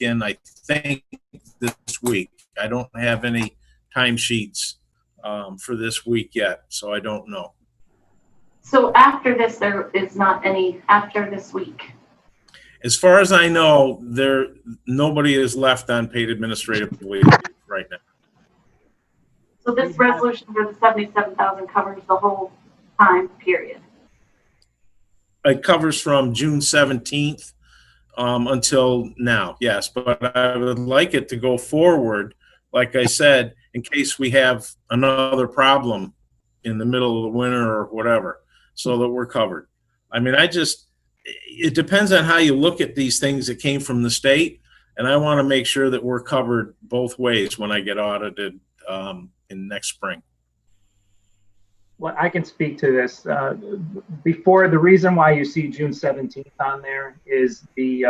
in, I think, this week. I don't have any timesheets for this week yet, so I don't know. So after this, there is not any after this week? As far as I know, nobody is left on paid administrative leave right now. So this resolution for the 77,000 covers the whole time period? It covers from June 17th until now, yes. But I would like it to go forward, like I said, in case we have another problem in the middle of the winter or whatever, so that we're covered. I mean, it depends on how you look at these things that came from the state, and I want to make sure that we're covered both ways when I get audited in next spring. Well, I can speak to this. Before, the reason why you see June 17th on there is the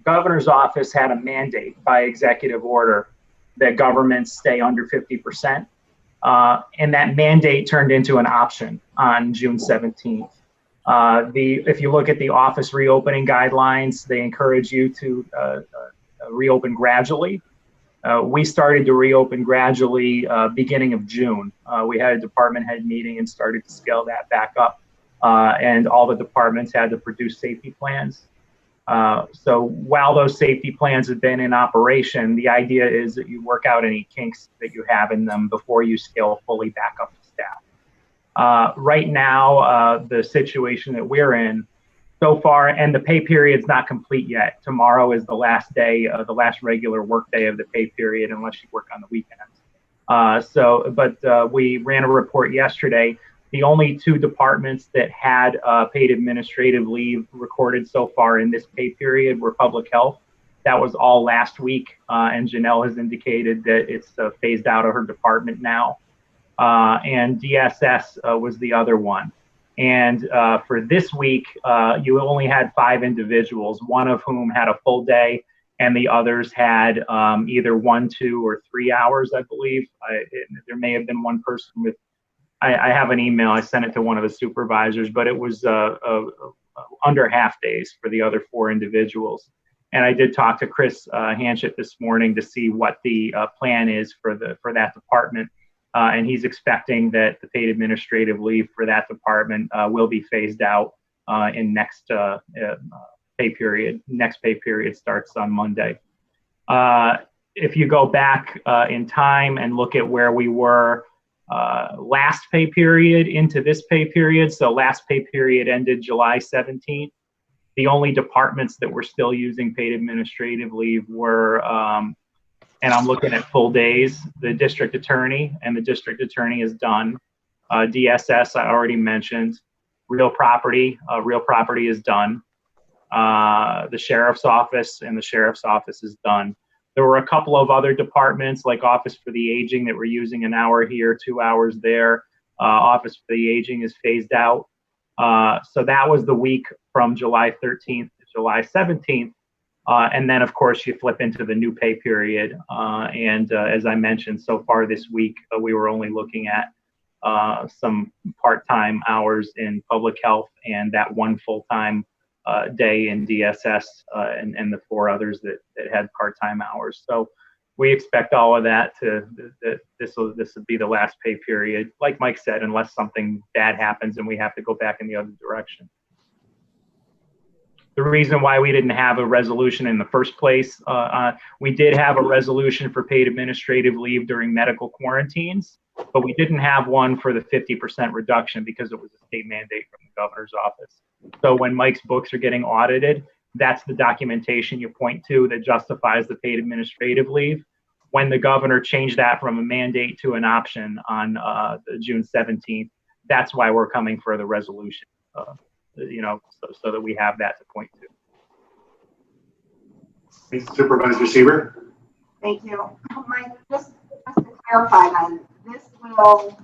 governor's office had a mandate by executive order that governments stay under 50%. And that mandate turned into an option on June 17th. If you look at the office reopening guidelines, they encourage you to reopen gradually. We started to reopen gradually beginning of June. We had a department head meeting and started to scale that back up. And all the departments had to produce safety plans. So while those safety plans have been in operation, the idea is that you work out any kinks that you have in them before you scale fully back up to staff. Right now, the situation that we're in so far, and the pay period's not complete yet. Tomorrow is the last day, the last regular work day of the pay period, unless you work on the weekends. But we ran a report yesterday. The only two departments that had paid administrative leave recorded so far in this pay period were public health. That was all last week, and Janelle has indicated that it's phased out of her department now. And DSS was the other one. And for this week, you only had 5 individuals, one of whom had a full day, and the others had either 1, 2, or 3 hours, I believe. There may have been one person with, I have an email, I sent it to one of the supervisors, but it was under half days for the other 4 individuals. And I did talk to Chris Hanchett this morning to see what the plan is for that department. And he's expecting that the paid administrative leave for that department will be phased out in next pay period. Next pay period starts on Monday. If you go back in time and look at where we were last pay period into this pay period, so last pay period ended July 17th. The only departments that were still using paid administrative leave were and I'm looking at full days, the district attorney, and the district attorney is done. DSS, I already mentioned. Real property is done. The sheriff's office, and the sheriff's office is done. There were a couple of other departments like Office for the Aging that were using an hour here, 2 hours there. Office for the Aging is phased out. So that was the week from July 13th to July 17th. And then, of course, you flip into the new pay period. And as I mentioned, so far this week, we were only looking at some part-time hours in public health and that one full-time day in DSS and the 4 others that had part-time hours. So we expect all of that this will be the last pay period. Like Mike said, unless something bad happens and we have to go back in the other direction. The reason why we didn't have a resolution in the first place, we did have a resolution for paid administrative leave during medical quarantines, but we didn't have one for the 50% reduction because it was a state mandate from the governor's office. So when Mike's books are getting audited, that's the documentation you point to that justifies the paid administrative leave. When the governor changed that from a mandate to an option on June 17th, that's why we're coming for the resolution. So that we have that to point to. Supervisor Seaver. Thank you. Mike, just to clarify then, this will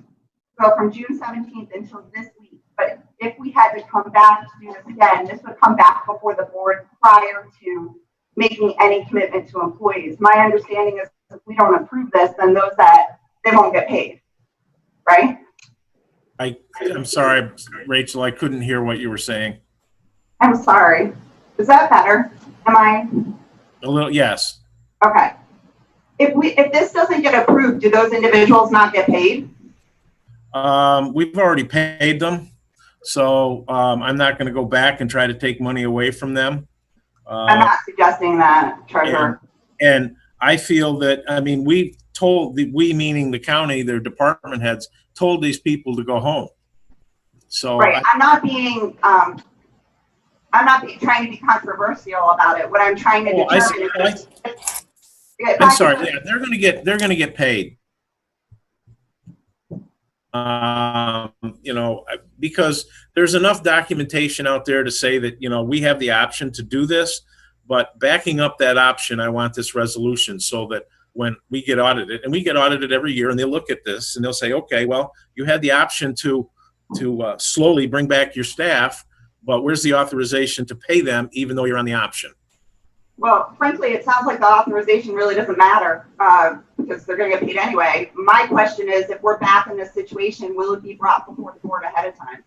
go from June 17th until this week. But if we had to come back to do this again, this would come back before the board prior to making any commitment to employees. My understanding is if we don't approve this, then they won't get paid, right? I'm sorry, Rachel, I couldn't hear what you were saying. I'm sorry. Is that better? Am I? A little, yes. Okay. If this doesn't get approved, do those individuals not get paid? We've already paid them, so I'm not going to go back and try to take money away from them. I'm not suggesting that, Treasurer. And I feel that, I mean, we told, we meaning the county, their department heads, told these people to go home. So Right. I'm not trying to be controversial about it. What I'm trying to determine is. I'm sorry. Yeah, they're going to get paid. You know, because there's enough documentation out there to say that, you know, we have the option to do this, but backing up that option, I want this resolution so that when we get audited, and we get audited every year, and they'll look at this and they'll say, okay, well, you had the option to slowly bring back your staff, but where's the authorization to pay them even though you're on the option? Well, frankly, it sounds like the authorization really doesn't matter because they're going to get paid anyway. My question is, if we're back in this situation, will it be brought before the board ahead of time?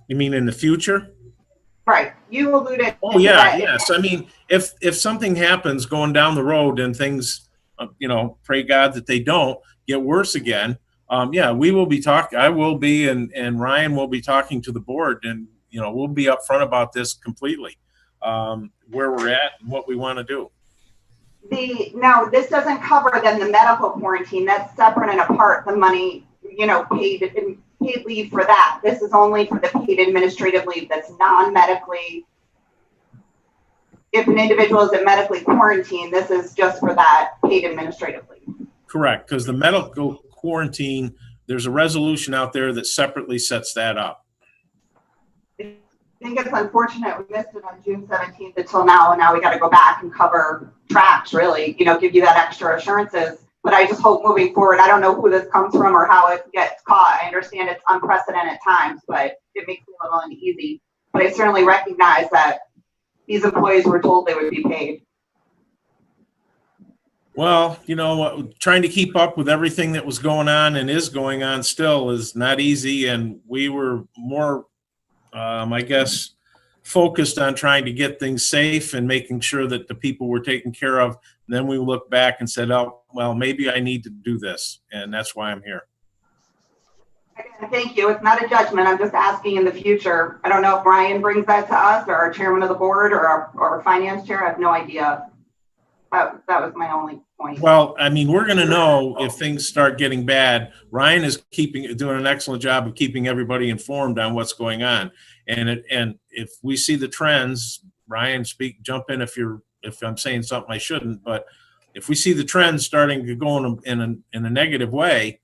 You mean in the future? Right. You alluded. Oh, yeah, yes. I mean, if something happens going down the road and things, you know, pray God that they don't get worse again, yeah, we will be talking. I will be, and Ryan will be talking to the board, and, you know, we'll be upfront about this completely, where we're at and what we want to do. No, this doesn't cover then the medical quarantine. That's separate and apart. The money, you know, paid leave for that. This is only for the paid administrative leave that's non-medically. If an individual is medically quarantined, this is just for that paid administrative leave. Correct, because the medical quarantine, there's a resolution out there that separately sets that up. I think it's unfortunate we missed it on June 17th until now, and now we got to go back and cover tracks, really, you know, give you that extra assurances. But I just hope moving forward, I don't know who this comes from or how it gets caught. I understand it's unprecedented times, but it makes me a little uneasy. But I certainly recognize that these employees were told they would be paid. Well, you know, trying to keep up with everything that was going on and is going on still is not easy. And we were more, I guess, focused on trying to get things safe and making sure that the people were taken care of. And then we looked back and said, oh, well, maybe I need to do this. And that's why I'm here. Again, thank you. It's not a judgment. I'm just asking in the future. I don't know if Ryan brings that to us or our chairman of the board or our finance chair. I have no idea. That was my only point. Well, I mean, we're going to know if things start getting bad. Ryan is doing an excellent job of keeping everybody informed on what's going on. And if we see the trends, Ryan, jump in if I'm saying something I shouldn't, but if we see the trends starting to go in a negative way,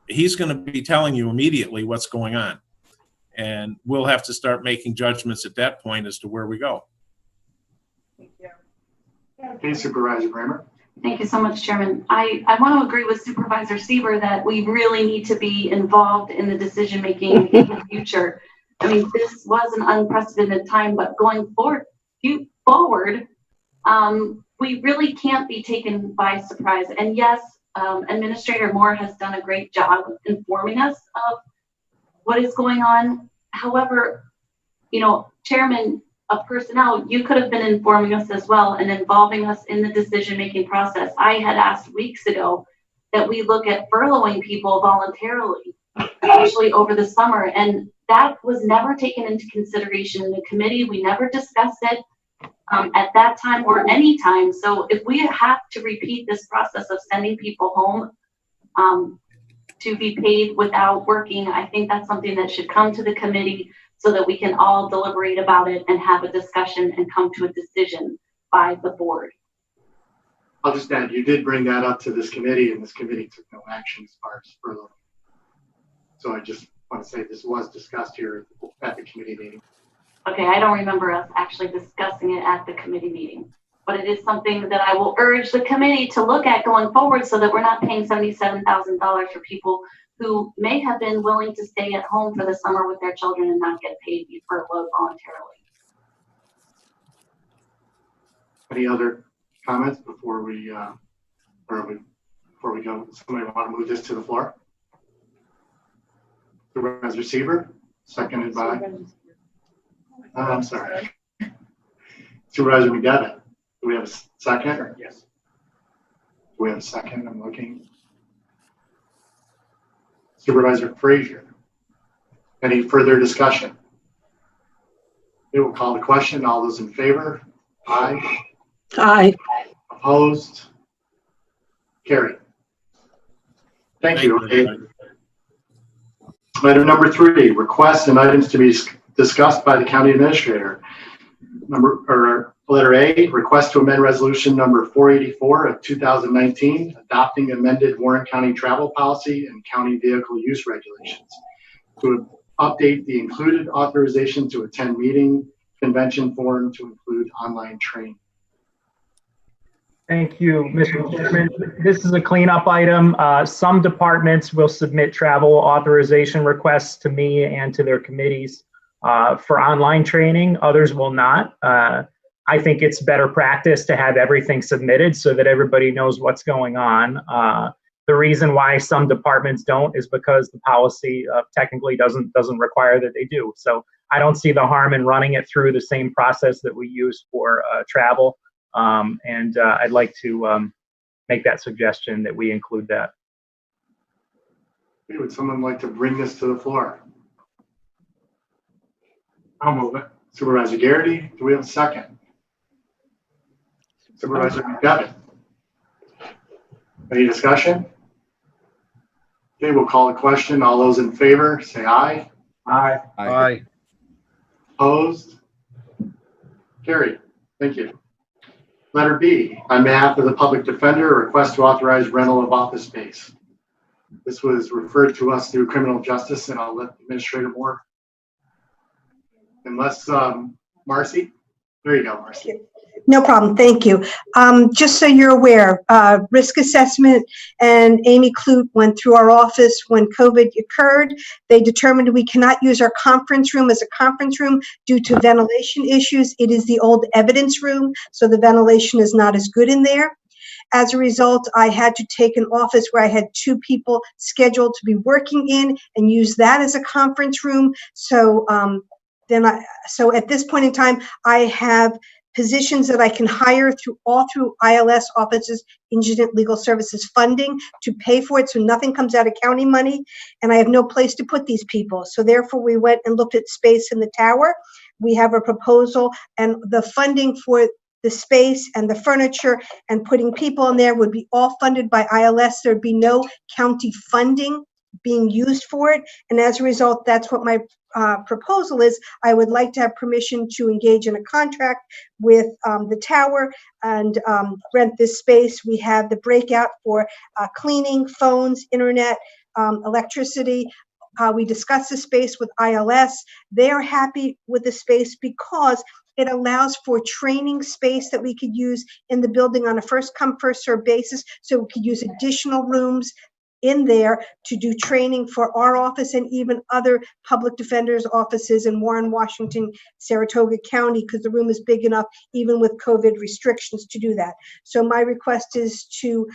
he's going to be telling you immediately what's going on. And we'll have to start making judgments at that point as to where we go. Thank you. Okay, Supervisor Bramer. Thank you so much, Chairman. I want to agree with Supervisor Sieber that we really need to be involved in the decision-making in the future. I mean, this was an unprecedented time, but going forward, we really can't be taken by surprise. And yes, Administrator Moore has done a great job informing us of what is going on. However, you know, Chairman of Personnel, you could have been informing us as well and involving us in the decision-making process. I had asked weeks ago that we look at furloughing people voluntarily, especially over the summer, and that was never taken into consideration in the committee. We never discussed it at that time or any time. So if we have to repeat this process of sending people home to be paid without working, I think that's something that should come to the committee so that we can all deliberate about it and have a discussion and come to a decision by the board. I'll just add, you did bring that up to this committee, and this committee took no action as far as furlough. So I just want to say this was discussed here at the committee meeting. Okay, I don't remember us actually discussing it at the committee meeting, but it is something that I will urge the committee to look at going forward so that we're not paying $77,000 for people who may have been willing to stay at home for the summer with their children and not get paid furloughed voluntarily. Any other comments before we go? Somebody want to move this to the floor? Supervisor Sieber, seconded by. I'm sorry. Supervisor McDevitt. we have a second? Yes. Do we have a second? I'm looking. Supervisor Frazier. Any further discussion? We will call the question. All those in favor? Aye. Aye. Opposed? Carried. Thank you. Okay. Item number 3, requests and items to be discussed by the county administrator. Letter A, request to amend resolution number 484 of 2019, adopting amended Warren County travel policy and county vehicle use regulations to update the included authorization to attend meeting convention form to include online training. Thank you, Mr. Chairman. This is a cleanup item. Some departments will submit travel authorization requests to me and to their committees for online training. Others will not. I think it's better practice to have everything submitted so that everybody knows what's going on. The reason why some departments don't is because the policy technically doesn't require that they do. So I don't see the harm in running it through the same process that we use for travel. I'd like to make that suggestion that we include that. Would someone like to bring this to the floor? I'll move it. Supervisor Garrity, do we have a second? Supervisor McDevitt. Any discussion? Okay, we'll call the question. All those in favor, say aye. Aye. Aye. Opposed? Carried. Thank you. Letter B, on behalf of the public defender, a request to authorize rental of office space. This was referred to us through criminal justice, and I'll let Administrator Moore. Unless, Marcy? There you go, Marcy. No problem. Thank you. Just so you're aware, risk assessment and Amy Clute went through our office when COVID occurred. They determined we cannot use our conference room as a conference room due to ventilation issues. It is the old evidence room, so the ventilation is not as good in there. As a result, I had to take an office where I had 2 people scheduled to be working in and use that as a conference room. So so at this point in time, I have positions that I can hire through ILS offices, Indigent Legal Services funding, to pay for it, so nothing comes out of county money, and I have no place to put these people. So therefore, we went and looked at space in the tower. We have a proposal, and the funding for the space and the furniture and putting people in there would be all funded by ILS. There'd be no county funding being used for it, and as a result, that's what my proposal is. I would like to have permission to engage in a contract with the tower and rent this space. We have the breakout for cleaning, phones, internet, electricity. We discussed the space with ILS. They are happy with the space because it allows for training space that we could use in the building on a first come, first served basis. So we could use additional rooms in there to do training for our office and even other public defenders' offices in Warren, Washington, Saratoga County, because the room is big enough, even with COVID restrictions, to do that. So my request is to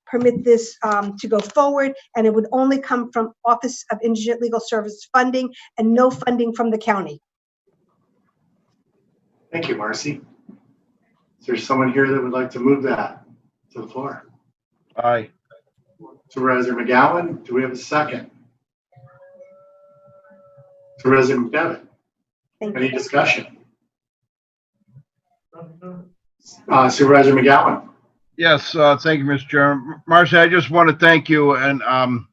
permit this to go forward, and it would only come from Office of Indigent Legal Services funding and no funding from the county. Thank you, Marcy. Is there someone here that would like to move that to the floor? Aye. Supervisor McGowan, do we have a second? Supervisor McDevitt, Thank any you. discussion? Supervisor McGowan. Yes, thank you, Mr. Chairman. Marcy, I just want to thank you, and I'm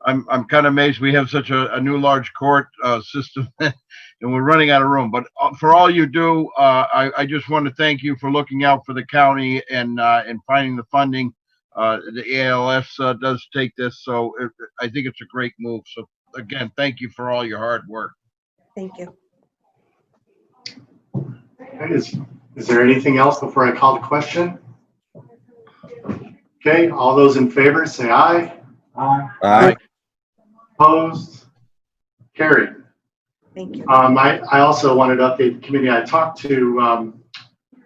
kind of amazed we have such a new large court system, and we're running out of room. But for all you do, I just want to thank you for looking out for the county and finding the funding. The ALS does take this, so I think it's a great move. So again, thank you for all your hard work. Thank you. Is there anything else before I call the question? Okay, all those in favor say aye. Aye. Opposed? Carried. Thank you. I also wanted to update the committee. I talked to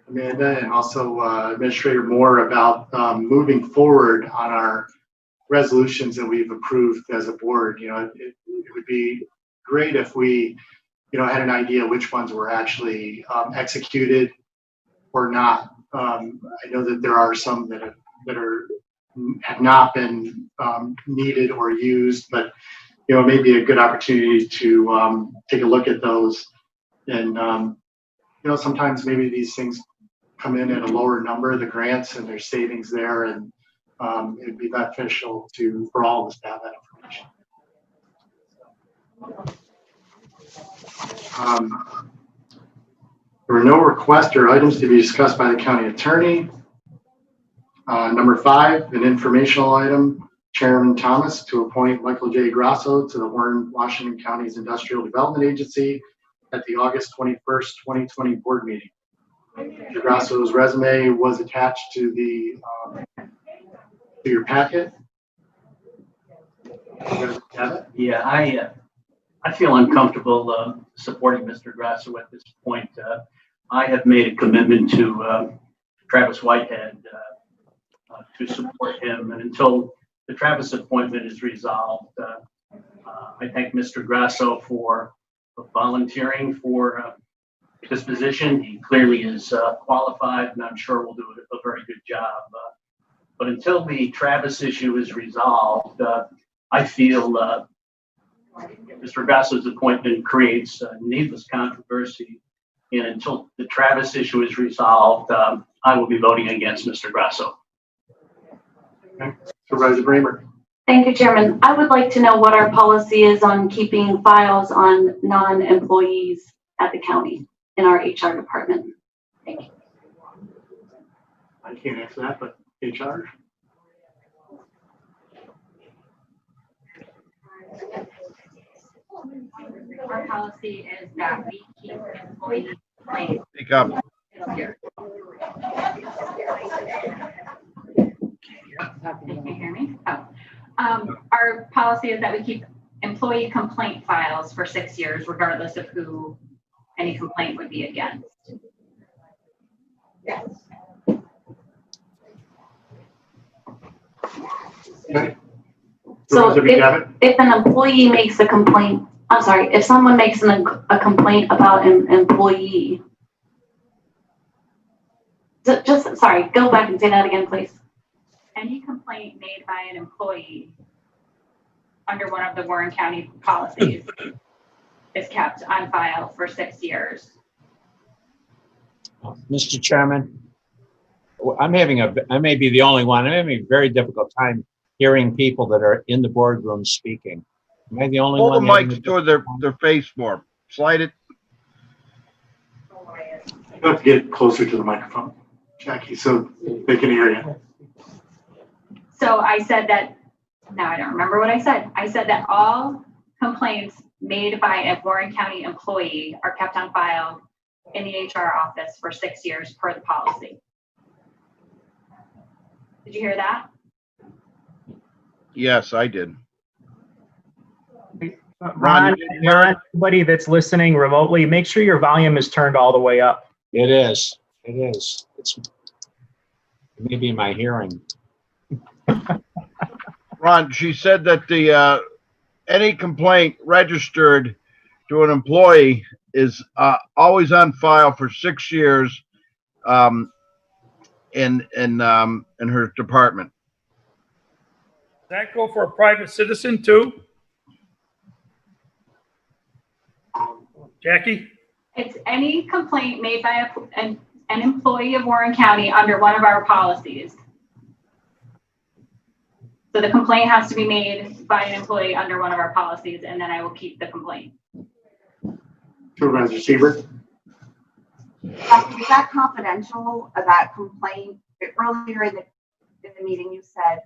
Amanda and also Administrator Moore about moving forward on our resolutions that we've approved as a board. You know, it would be great if we, you know, had an idea which ones were actually executed or not. I know that there are some that have not been needed or used, but it may be a good opportunity to take a look at those. And sometimes maybe these things come in at a lower number, the grants, and there's savings there, and it'd be beneficial for all of us to have that information. There were no requests or items to be discussed by the county attorney. Number 5, an informational item, Chairman Thomas to appoint Michael J. Grasso to the Warren, Washington County's Industrial Development Agency at the August 21st, 2020 board meeting. Mr. Grasso's resume was attached to your packet. You guys have it? Yeah, I feel uncomfortable supporting Mr. Grasso at this point. I have made a commitment to Travis Whitehead to support him, and until the Travis appointment is resolved, I thank Mr. Grasso for volunteering for this position. He clearly is qualified, and I'm sure will do a very good job. But until the Travis issue is resolved, I feel Mr. Grasso's appointment creates needless controversy. And until the Travis issue is resolved, I will be voting against Mr. Grasso. Okay. Supervisor Bramer. Thank you, Chairman. I would like to know what our policy is on keeping files on non-employees at the county in our HR department. Thank you. I can't answer that, but HR. Our policy is that we keep employee complaints. Speak up. Can you hear me? Oh. Our policy is that we keep employee complaint files for 6 years, regardless of who any complaint would be against. Yes. Okay. So Supervisor McDevitt. if an employee makes a complaint, I'm sorry, if someone makes a complaint about an employee, sorry, go back and say that again, please. Any complaint made by an employee under one of the Warren County policies is kept on file for 6 years. Mr. Chairman, I may be the only one. I'm having a very difficult time hearing people that are in the boardroom speaking. Am I the only Hold the one? mics toward their face more. Slide it. You have to get closer to the microphone, Jackie, so they can hear you. So I said that, now I don't remember what I said. I said that all complaints made by a Warren County employee are kept on file in the HR office for 6 years per the policy. Did you hear that? Yes, I did. Ron, you didn't hear it? anybody that's listening remotely, make sure your volume is turned all the way up. It is. It is. It's maybe my hearing. Ron, she said that the any complaint registered to an employee is always on file for 6 years in her department. Does that go for a private citizen too? Jackie? It's any complaint made by an employee of Warren County under one of our policies. So the complaint has to be made by an employee under one of our policies, and then I will keep the complaint. Supervisor Siebert. Jackie, is that confidential, that complaint? Earlier in the meeting, you said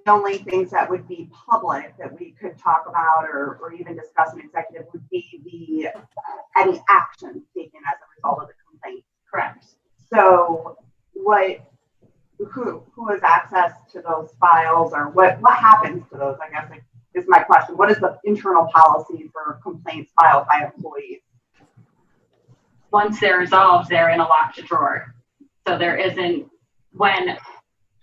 the only things that would be public that we could talk about or even discuss in executive would be any action taken as a result of the complaint. Correct. So who has access to those files, or what happens to those, I guess is my question. What is the internal policy for complaints filed by employees? Once they're resolved, they're in a locked drawer. So there isn't, when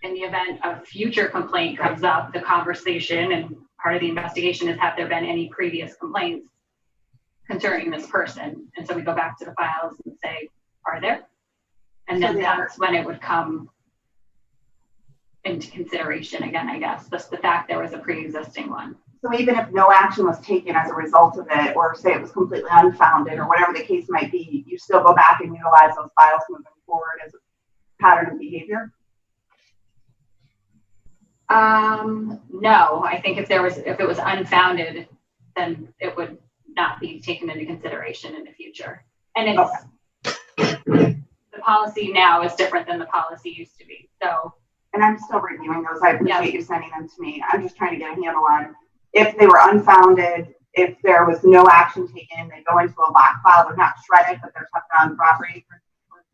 in the event a future complaint comes up, the conversation and part of the investigation is, have there been any previous complaints concerning this person? And so we go back to the files and say, are there? And then that's when it would come into consideration again, I guess. Just the fact there was a pre-existing one. So even if no action was taken as a result of it, or say it was completely unfounded, or whatever the case might be, you still go back and utilize those files moving forward as a pattern of behavior? No, I think if it was unfounded, then it would not be taken into consideration in the future. And it's, the policy now is different than the policy used to be. So, and I'm still reviewing those. I appreciate you sending them to me. I'm just trying to get a handle on if they were unfounded, if there was no action taken, they go into a lock file. They're not shredded, but they're tucked on property for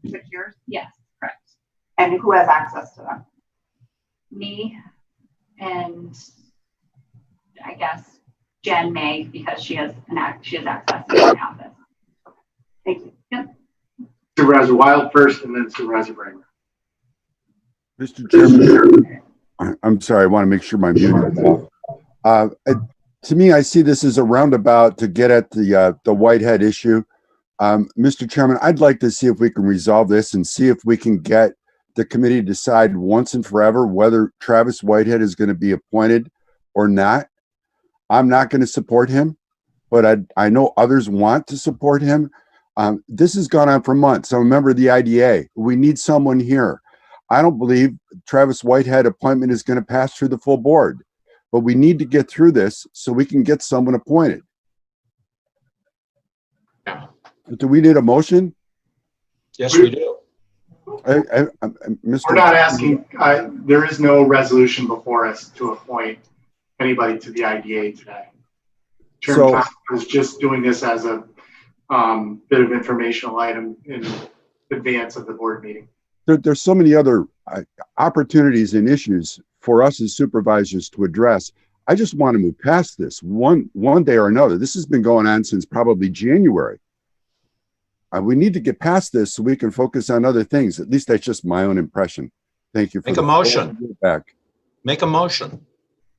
6 years. yes, correct. And who has access to them? Me and I guess Jen may, because she has access to my office. Thank you. Yep. Supervisor Wild first, and then Supervisor Bramer. Mr. Chairman, I'm sorry, I want to make sure my mute is off. To me, I see this as a roundabout to get at the Whitehead issue. Mr. Chairman, I'd like to see if we can resolve this and see if we can get the committee to decide once and forever whether Travis Whitehead is going to be appointed or not. I'm not going to support him, but I know others want to support him. This has gone on for months. I'm a member of the IDA. We need someone here. I don't believe Travis Whitehead appointment is going to pass through the full board, but we need to get through this so we can get someone appointed. Do we need a motion? Yes, we do. Mr. We're not asking, there is no resolution before us to appoint anybody to the IDA today. Chairman Thomas was just doing this as a bit of informational item in advance of the board meeting. There's so many other opportunities and issues for us as supervisors to address. I just want to move past this one day or another. This has been going on since probably January. We need to get past this so we can focus on other things. At least that's just my own impression. Thank you. Make a motion. Make a motion.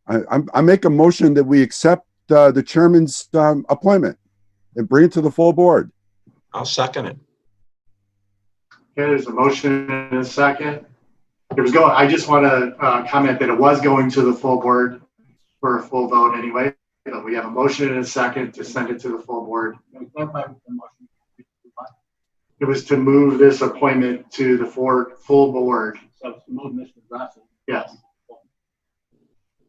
I make a motion that we accept the chairman's appointment and bring it to the full board. I'll second it. Okay, there's a motion and a second. I just want to comment that it was going to the full board for a full vote anyway, but we have a motion and a second to send it to the full board. It was to move this appointment to the full board. So to move Mr. Grassi. Yes.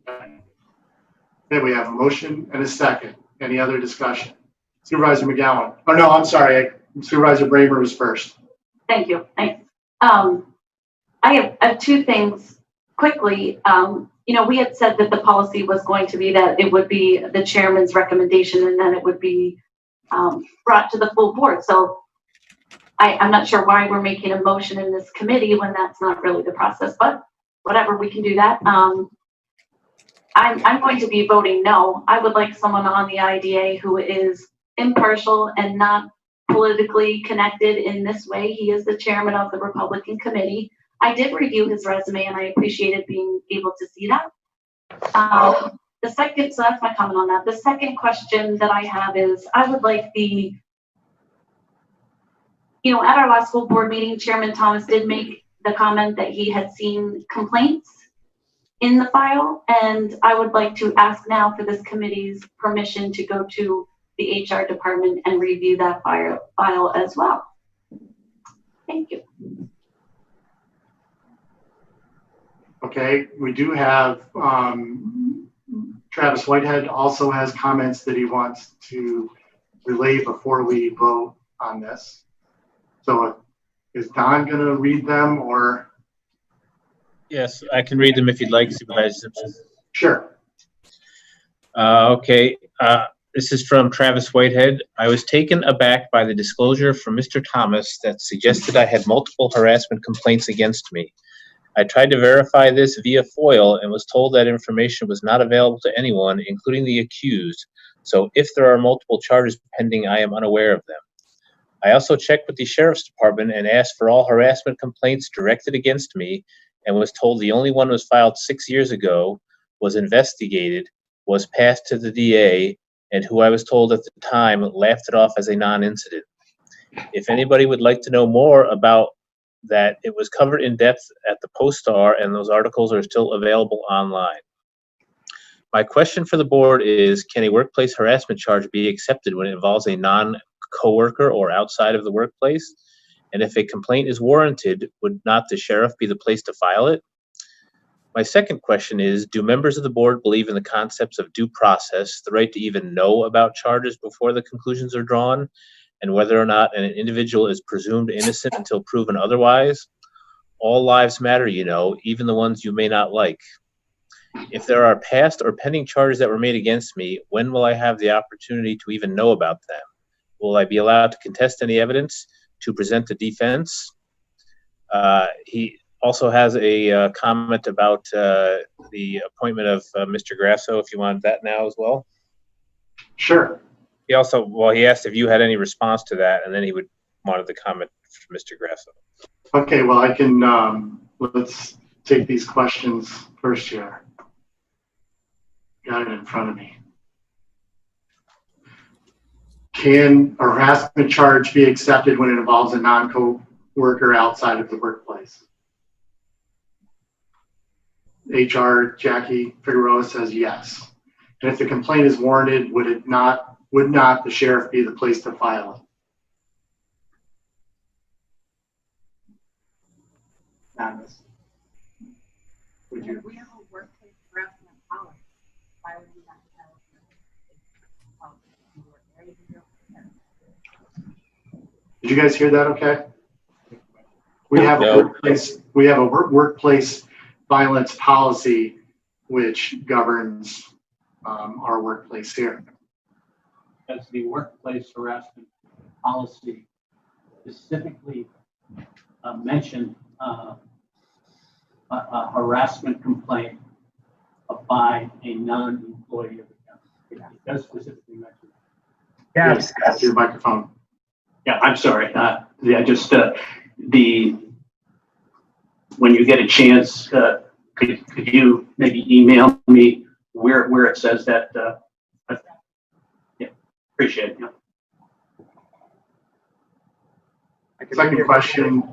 Okay, we have a motion and a second. Any other discussion? Supervisor McGowan. Oh, no, I'm sorry. Supervisor Bramer was first. Thank you. Thanks. I have two things quickly. We had said that the policy was going to be that it would be the chairman's recommendation and then it would be brought to the full board. So I'm not sure why we're making a motion in this committee when that's not really the process, but whatever, we can do that. I'm going to be voting no. I would like someone on the IDA who is impartial and not politically connected in this way. He is the chairman of the Republican committee. I did review his resume and I appreciated being able to see that. So that's my comment on that. The second question that I have is, I would like at our last school board meeting, Chairman Thomas did make the comment that he had seen complaints in the file, and I would like to ask now for this committee's permission to go to the HR department and review that file as well. Thank you. Okay, we do have Travis Whitehead also has comments that he wants to relay before we vote on this. So is Don going to read them or? Yes, I can read them if you'd like, Supervisor Simpson. Sure. Okay. This is from Travis Whitehead. I was taken aback by the disclosure from Mr. Thomas that suggested I had multiple harassment complaints against me. I tried to verify this via FOIL and was told that information was not available to anyone, including the accused. So if there are multiple charges pending, I am unaware of them. I also checked with the Sheriff's Department and asked for all harassment complaints directed against me and was told the only one was filed 6 years ago, was investigated, was passed to the DA, and who I was told at the time laughed it off as a non-incident. If anybody would like to know more about that it was covered in depth at the Post-Star, and those articles are still available online. My question for the board is, can a workplace harassment charge be accepted when it involves a non-coworker or outside of the workplace? And if a complaint is warranted, would not the sheriff be the place to file it? My second question is, do members of the board believe in the concepts of due process, the right to even know about charges before the conclusions are drawn, and whether or not an individual is presumed innocent until proven otherwise? All lives matter, you know, even the ones you may not like. If there are past or pending charges that were made against me, when will I have the opportunity to even know about them? Will I be allowed to contest any evidence, to present a defense? He also has a comment about the appointment of Mr. Grasso, if you want that now as well. Sure. He also, well, he asked if you had any response to that, and then he would wanted the comment from Mr. Grasso. Okay, well, I can, let's take these questions first here. Got it in front of me. Can a harassment charge be accepted when it involves a non-co-worker outside of the workplace? HR Jackie Figueroa says yes. And if the complaint is warranted, would not the sheriff be the place to file it? Madness. Would you? We have a workplace harassment policy. Why would we not have? Did you guys hear that? Okay. We have a workplace violence policy which governs our workplace here. As the workplace harassment policy specifically mentioned a harassment complaint by a non-employee of the county. It does specifically mention that. Yes. That's your microphone. Yeah, I'm sorry. Yeah, just when you get a chance, could you maybe email me where it says that? Yeah, appreciate it. Yeah. Second question.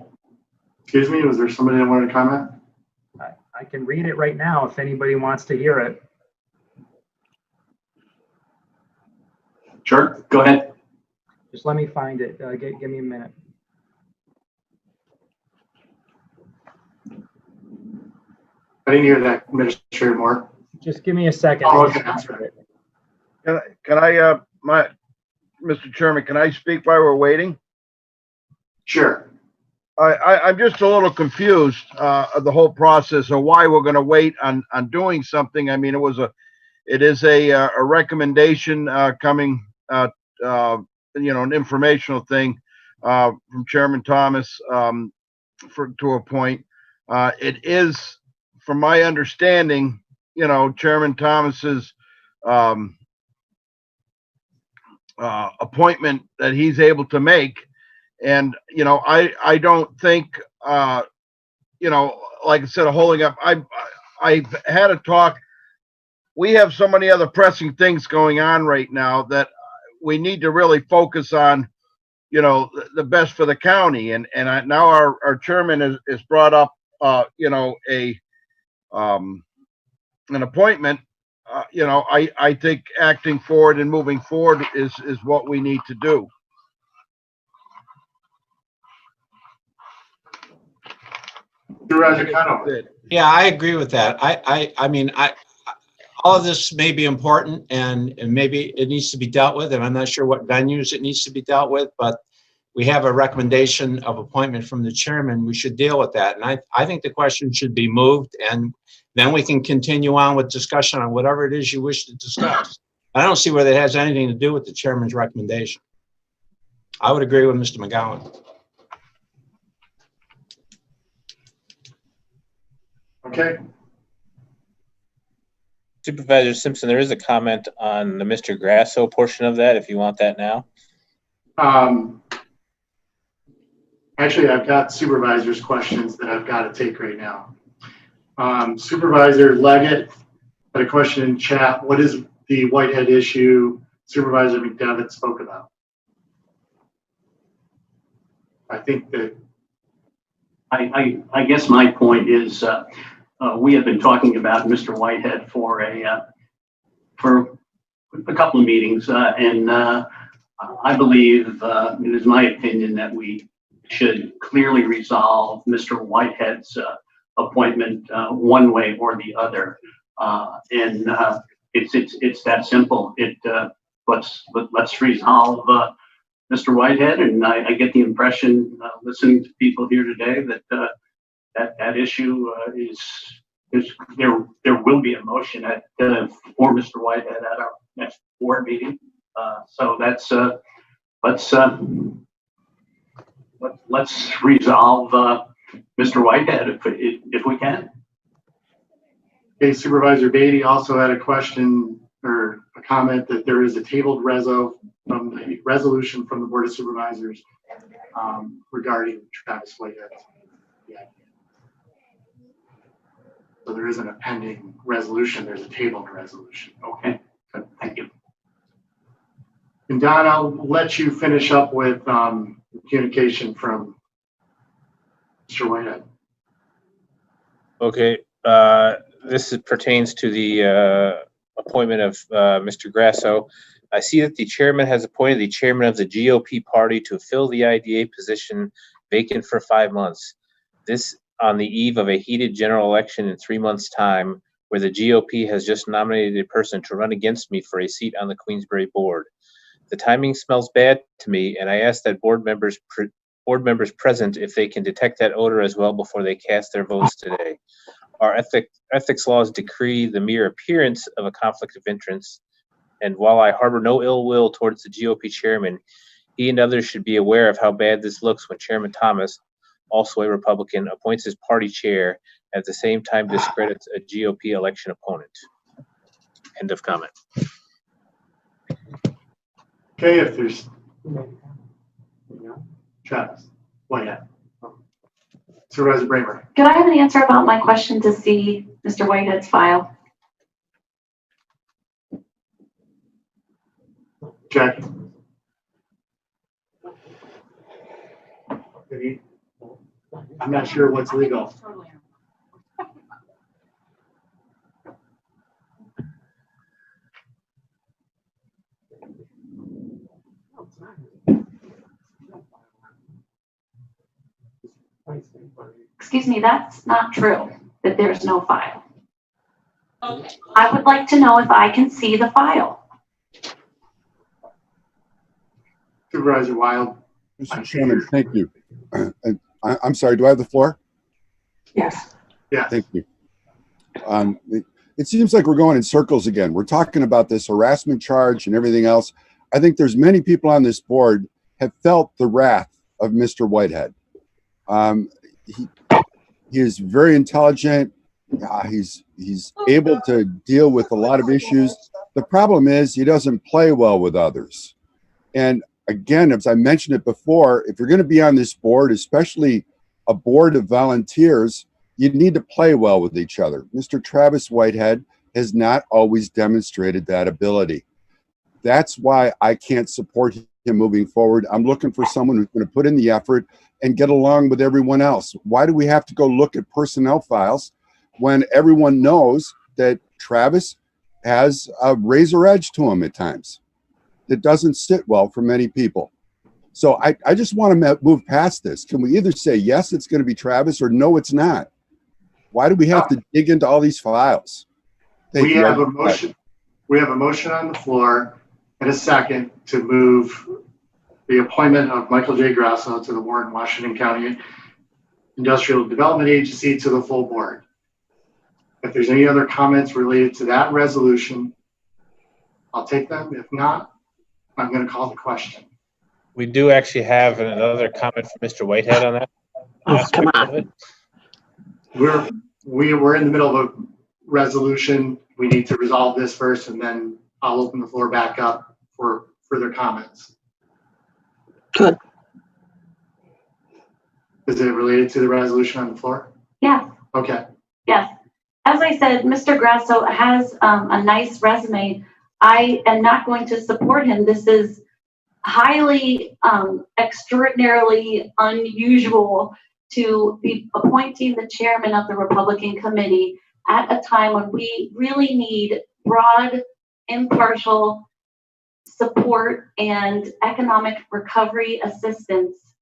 Excuse me, was there somebody that wanted to comment? I can read it right now if anybody wants to hear it. Sure, go ahead. Just let me find it. Give me a minute. I didn't hear that, Administrator Moore. Just give me a second. Oh, okay, that's right. Can I, Mr. Chairman, can I speak while we're waiting? Sure. I'm just a little confused of the whole process of why we're going to wait on doing something. I mean, it is a recommendation coming, an informational thing from Chairman Thomas to a point. It is, from my understanding, Chairman Thomas's appointment that he's able to make. And, I don't think, like I said, holding up, I've had a talk. We have so many other pressing things going on right now that we need to really focus on, the best for the county. And now our chairman has brought up, an appointment. I think acting forward and moving forward is what we need to do. Yeah, I agree with that. I mean, all of this may be important and maybe it needs to be dealt with, and I'm not sure what venues it needs to be dealt with, but we have a recommendation of appointment from the chairman. We should deal with that. And I think the question should be moved, and then we can continue on with discussion on whatever it is you wish to discuss. I don't see where that has anything to do with the chairman's recommendation. I would agree with Mr. McGowan. Okay. Supervisor Simpson, there is a comment on the Mr. Grasso portion of that, if you want that now. Actually, I've got supervisor's questions that I've got to take right now. Supervisor Leggett had a question in chat. What is the Whitehead issue Supervisor McDevitt spoke about? I think that I guess my point is, we have been talking about Mr. Whitehead for a couple of meetings, and I believe, it is my opinion that we should clearly resolve Mr. Whitehead's appointment one way or the other, and it's that simple. Let's resolve Mr. Whitehead, and I get the impression, listening to people here today, that that issue is there will be a motion for Mr. Whitehead at our next board meeting. So that's let's resolve Mr. Whitehead if we can. Okay, Supervisor Beatty also had a question or a comment that there is a tabled resolution from the Board of Supervisors regarding Travis Whitehead. Yeah. So there isn't a pending resolution, there's a tabled resolution. Okay, good. Thank you. And Don, I'll let you finish up with communication from Mr. Whitehead. Okay, this pertains to the appointment of Mr. Grasso. I see that the chairman has appointed the chairman of the GOP party to fill the IDA position vacant for 5 months. This on the eve of a heated general election in 3 months' time, where the GOP has just nominated a person to run against me for a seat on the Queensbury board. The timing smells bad to me, and I ask that board members present, if they can detect that odor as well before they cast their votes today. Our ethics laws decree the mere appearance of a conflict of interest, and while I harbor no ill will towards the GOP chairman, he and others should be aware of how bad this looks when Chairman Thomas, also a Republican, appoints his party chair, at the same time discredits a GOP election opponent. End of comment. Okay, if there's Travis Whitehead. Supervisor Bramer. Could I have an answer about my question to see Mr. Whitehead's file? Jackie. I'm not sure what's legal. Excuse me, that's not true, that there's no file. Okay. I would like to know if I can see the file. Supervisor Wild. Mr. Chairman, thank you. I'm sorry, do I have the floor? Yes. Yeah. Thank you. It seems like we're going in circles again. We're talking about this harassment charge and everything else. I think there's many people on this board have felt the wrath of Mr. Whitehead. He is very intelligent. He's able to deal with a lot of issues. The problem is he doesn't play well with others. And again, as I mentioned it before, if you're going to be on this board, especially a board of volunteers, you need to play well with each other. Mr. Travis Whitehead has not always demonstrated that ability. That's why I can't support him moving forward. I'm looking for someone who's going to put in the effort and get along with everyone else. Why do we have to go look at personnel files when everyone knows that Travis has a razor edge to him at times that doesn't sit well for many people? So I just want to move past this. Can we either say, yes, it's going to be Travis, or no, it's not? Why do we have to dig into all these files? We have a motion. We have a motion on the floor and a second to move the appointment of Michael J. Grasso to the Warren Washington County Industrial Development Agency to the full board. If there's any other comments related to that resolution, I'll take them. If not, I'm going to call the question. We do actually have another comment from Mr. Whitehead on that. Oh, come on. We're in the middle of a resolution. We need to resolve this first, and then I'll open the floor back up for further comments. Good. Is it related to the resolution on the floor? Yes. Okay. Yes. As I said, Mr. Grasso has a nice resume. I am not going to support him. This is highly, extraordinarily unusual to be appointing the chairman of the Republican Committee at a time when we really need broad, impartial support and economic recovery assistance,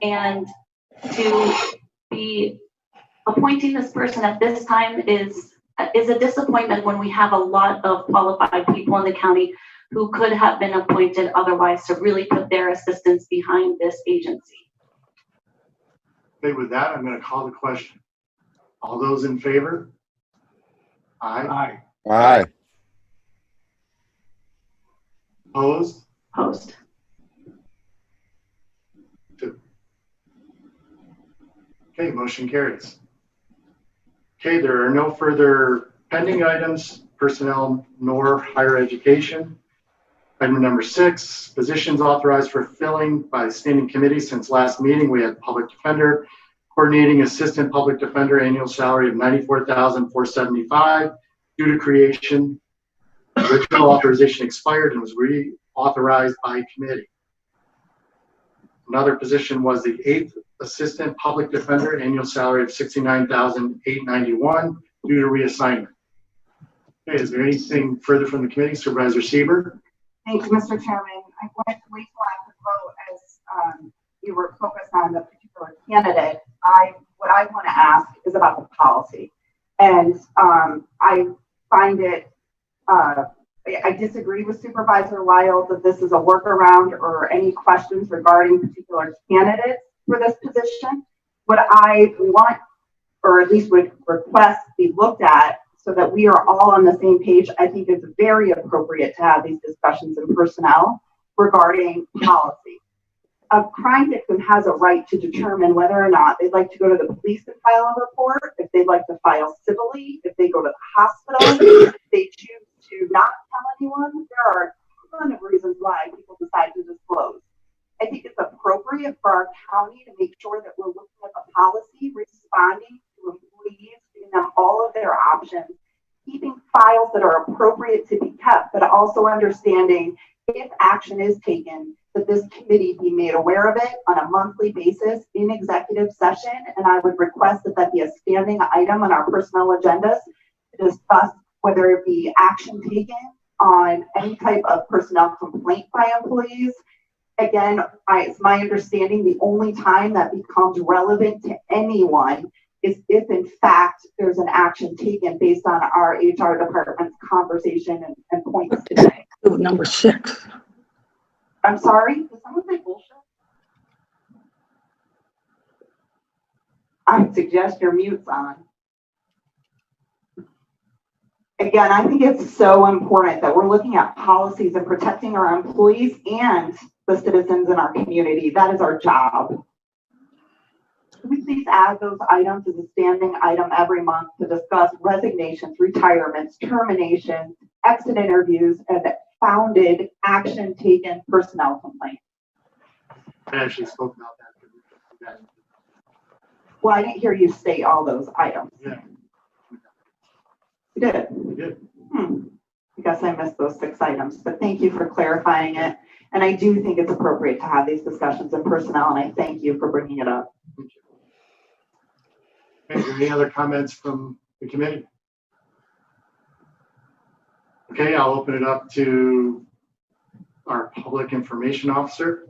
and to be appointing this person at this time is a disappointment when we have a lot of qualified people in the county who could have been appointed otherwise to really put their assistance behind this agency. Okay, with that, I'm going to call the question. All those in favor? Aye. Aye. Opposed? Opposed. 2. Okay, motion carries. Okay, there are no further pending items, personnel nor higher education. Item number 6, positions authorized for filling by standing committee. Since last meeting, we had public defender, coordinating assistant public defender, annual salary of $94,475 due to creation. Original authorization expired and was reauthorized by committee. Another position was the 8th assistant public defender, annual salary of $69,891 due to reassignment. Okay, is there anything further from the committee? Supervisor Sieber? Thank you, Mr. Chairman. I wanted to wait till after the vote as you were focused on the particular candidate. What I want to ask is about the policy. And I find it, I disagree with Supervisor Wild that this is a workaround or any questions regarding particular candidates for this position. What I want, or at least would request, be looked at so that we are all on the same page. I think it's very appropriate to have these discussions in personnel regarding policy. A crime victim has a right to determine whether or not they'd like to go to the police and file a report, if they'd like to file civilly, if they go to the hospital, if they choose to not tell anyone. There are a ton of reasons why people decide to disclose. I think it's appropriate for our county to make sure that we're looking at the policy, responding to employees, giving them all of their options, keeping files that are appropriate to be kept, but also understanding if action is taken, that this committee be made aware of it on a monthly basis in executive session. And I would request that that be a standing item on our personnel agendas to discuss whether it be action taken on any type of personnel complaint by employees. Again, it's my understanding the only time that becomes relevant to anyone is if in fact there's an action taken based on our HR department's conversation and points today. Number 6. I'm sorry, did someone say bullshit? I would suggest your mute's on. Again, I think it's so important that we're looking at policies and protecting our employees and the citizens in our community. That is our job. Can we please add those items as a standing item every month to discuss resignations, retirements, terminations, exit interviews, and founded action taken personnel complaints? I actually spoke about that. Well, I didn't hear you state all those items. Yeah. You did? We did. I guess I missed those 6 items, but thank you for clarifying it. And I do think it's appropriate to have these discussions in personnel, and I thank you for bringing it up. Thank you. Okay, is there any other comments from the committee? Okay, I'll open it up to our public information officer.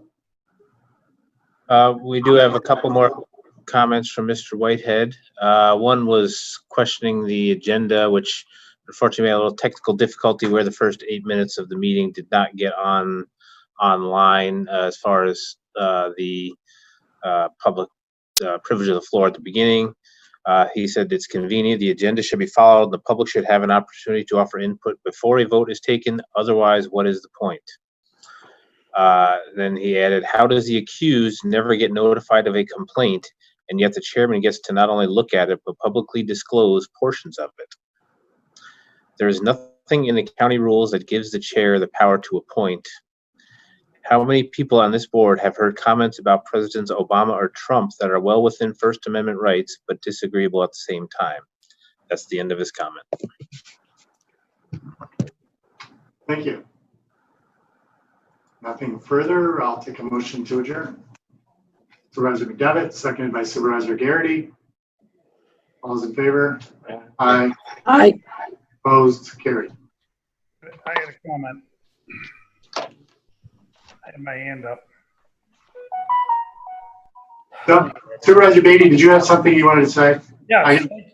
We do have a couple more comments from Mr. Whitehead. One was questioning the agenda, which unfortunately had a little technical difficulty where the first 8 minutes of the meeting did not get online as far as the public privilege of the floor at the beginning. He said it's convenient. The agenda should be followed. The public should have an opportunity to offer input before a vote is taken. Otherwise, what is the point? Then he added, how does the accused never get notified of a complaint, and yet the chairman gets to not only look at it, but publicly disclose portions of it? There is nothing in the county rules that gives the chair the power to appoint. How many people on this board have heard comments about Presidents Obama or Trump that are well within First Amendment rights, but disagreeable at the same time? That's the end of his comment. Thank you. Nothing further. I'll take a motion to adjourn. Supervisor McDevitt, seconded by Supervisor Garrity. All those in favor? Aye. Aye. Opposed? Carried. I had a comment. I had my hand up. So, Supervisor Beatty, did you have something you wanted to say? Yeah, I- thank